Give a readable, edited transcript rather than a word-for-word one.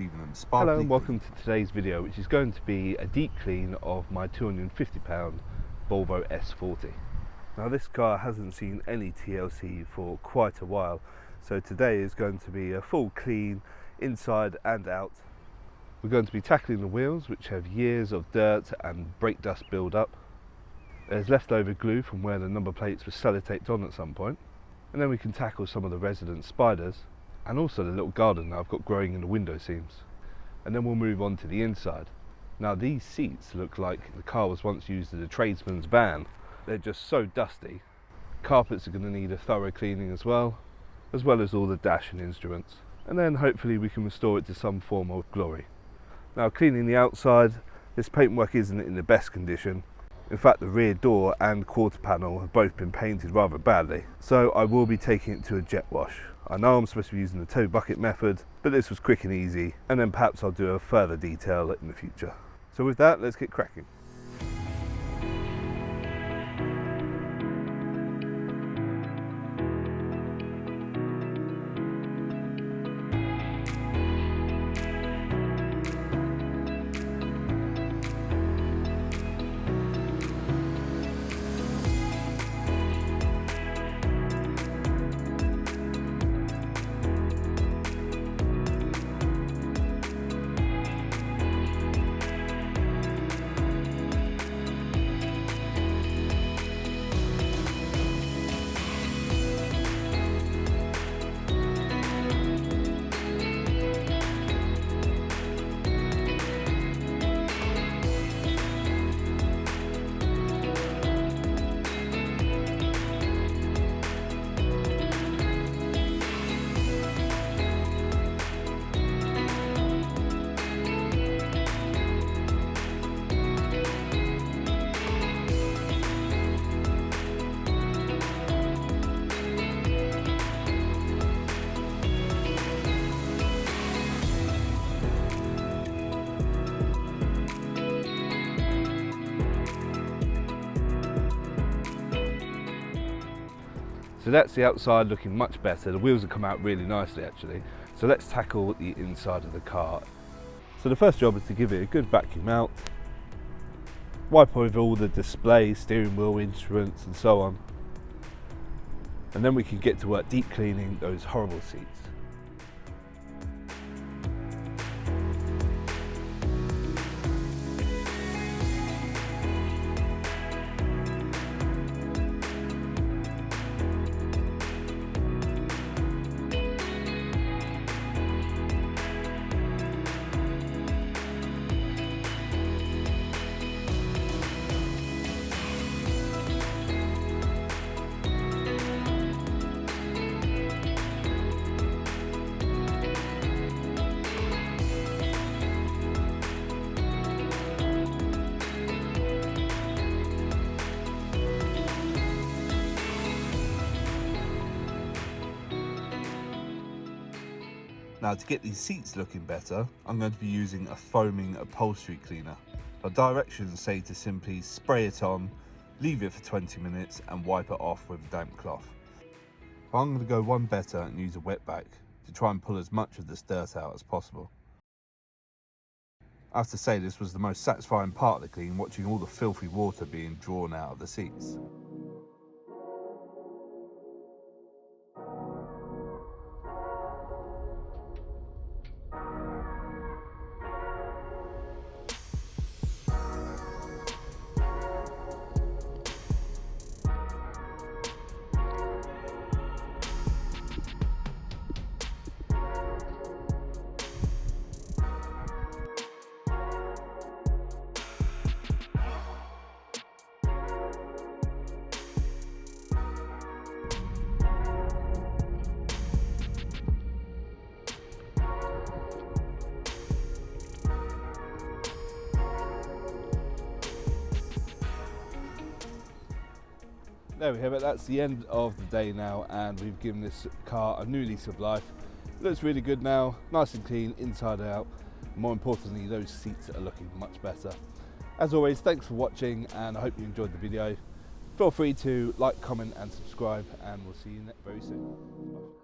leaving them sparkly. Hello and welcome to today's video, which is going to be a deep clean of my £250 Volvo S40. Now this car hasn't seen any TLC for quite a while, so today is going to be a full clean inside and out. We're going to be tackling the wheels, which have years of dirt and brake dust build up. There's leftover glue from where the number plates were sellotaped on at some point. And then we can tackle some of the resident spiders and also the little garden that I've got growing in the window seams. And then we'll move on to the inside. Now these seats look like the car was once used as a tradesman's van. They're just so dusty. Carpets are going to need a thorough cleaning as well as all the dash and instruments. And then hopefully we can restore it to some form of glory. Now cleaning the outside, this paintwork isn't in the best condition. In fact, the rear door and quarter panel have both been painted rather badly. So I will be taking it to a jet wash. I know I'm supposed to be using the tow bucket method, but this was quick and easy, and then perhaps I'll do a further detail in the future. So with that, let's get cracking. So that's the outside looking much better. The wheels have come out really nicely actually. So let's tackle the inside of the car. So the first job is to give it a good vacuum out. Wipe over all the display, steering wheel, instruments and so on. And then we can get to work deep cleaning those horrible seats. Now to get these seats looking better, I'm going to be using a foaming upholstery cleaner. The directions say to simply spray it on, leave it for 20 minutes and wipe it off with a damp cloth. But I'm going to go one better and use a wet vac to try and pull as much of this dirt out as possible. I have to say this was the most satisfying part of the clean, watching all the filthy water being drawn out of the seats. There we have it, that's the end of the day now, and we've given this car a new lease of life. It looks really good now, nice and clean inside out. More importantly, those seats are looking much better. As always, thanks for watching and I hope you enjoyed the video. Feel free to like, comment and subscribe, and we'll see you very soon. Bye.